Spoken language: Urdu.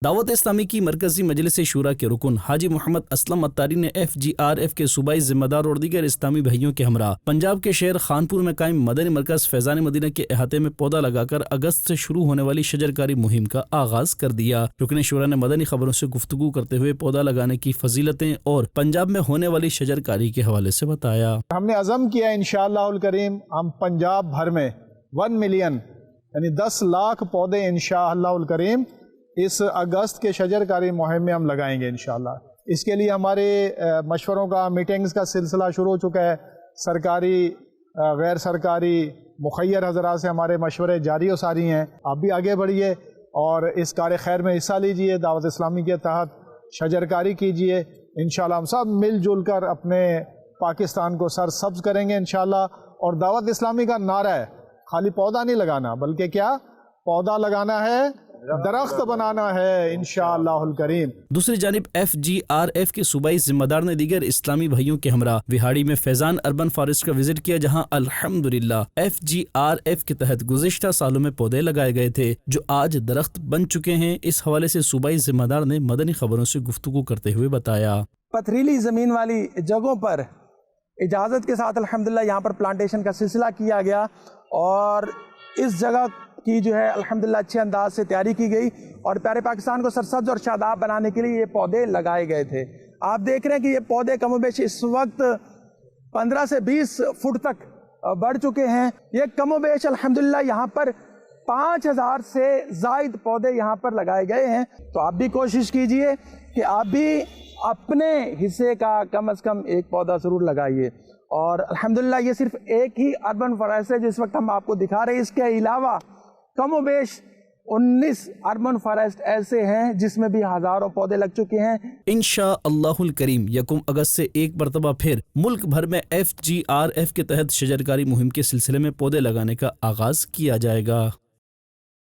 دعوت اسلامی کی مرکزی مجلس شورا کے رکن حاجی محمد اسلم اتاری نے FGRF کے صوبائی ذمہ دار اور دیگر اسلامی بھائیوں کے ہمراہ پنجاب کے شہر خانپور میں قائم مدنی مرکز فیضان مدینہ کے احاطے میں پودا لگا کر اگست سے شروع ہونے والی شجرکاری مہم کا آغاز کر دیا۔ رکن شورا نے مدنی خبروں سے گفتگو کرتے ہوئے پودا لگانے کی فضیلتیں اور پنجاب میں ہونے والی شجرکاری کے حوالے سے بتایا۔ ہم نے عزم کیا انشاءاللہ الکریم ہم پنجاب بھر میں 1 ملین یعنی 10 لاکھ پودے انشاءاللہ الکریم اس اگست کے شجرکاری مہم میں ہم لگائیں گے انشاءاللہ۔ اس کے لیے ہمارے مشوروں کا میٹنگز کا سلسلہ شروع ہو چکا ہے۔ سرکاری غیر سرکاری مخیر حضرات سے ہمارے مشورے جاری و ساری ہیں۔ آپ بھی آگے بڑھیے اور اس کار خیر میں حصہ لیجئے، دعوت اسلامی کے تحت شجرکاری کیجئے۔ انشاءاللہ ہم سب مل جل کر اپنے پاکستان کو سر سبز کریں گے انشاءاللہ۔ اور دعوت اسلامی کا نعرہ ہے خالی پودا نہیں لگانا بلکہ کیا پودا لگانا ہے، درخت بنانا ہے انشاءاللہ الکریم۔ دوسری جانب FGRF کے صوبائی ذمہ دار نے دیگر اسلامی بھائیوں کے ہمراہ وہاڑی میں فیضان اربن فارسٹ کا وزٹ کیا، جہاں الحمدللہ FGRF کے تحت گزشتہ سالوں میں پودے لگائے گئے تھے جو آج درخت بن چکے ہیں۔ اس حوالے سے صوبائی ذمہ دار نے مدنی خبروں سے گفتگو کرتے ہوئے بتایا۔ پتھریلی زمین والی جگہوں پر اجازت کے ساتھ الحمدللہ یہاں پر پلانٹیشن کا سلسلہ کیا گیا اور اس جگہ کی جو ہے الحمدللہ اچھے انداز سے تیاری کی گئی اور پیارے پاکستان کو سرسبز اور شاداب بنانے کے لیے یہ پودے لگائے گئے تھے۔ آپ دیکھ رہے ہیں کہ یہ پودے کم و بیش اس وقت 15 سے 20 فٹ تک بڑھ چکے ہیں۔ یہ کم و بیش الحمدللہ یہاں پر 5000 سے زائد پودے یہاں پر لگائے گئے ہیں۔ تو آپ بھی کوشش کیجئے کہ آپ بھی اپنے حصے کا کم از کم ایک پودا ضرور لگائیے۔ اور الحمدللہ یہ صرف ایک ہی اربن فارسٹ ہے جس وقت ہم آپ کو دکھا رہے ہیں، اس کے علاوہ کم و بیش 19 اربن فارسٹ ایسے ہیں جس میں بھی ہزاروں پودے لگ چکے ہیں۔ انشاءاللہ الکریم 1 اگست سے ایک مرتبہ پھر ملک بھر میں FGRF کے تحت شجرکاری مہم کے سلسلے میں پودے لگانے کا آغاز کیا جائے گا۔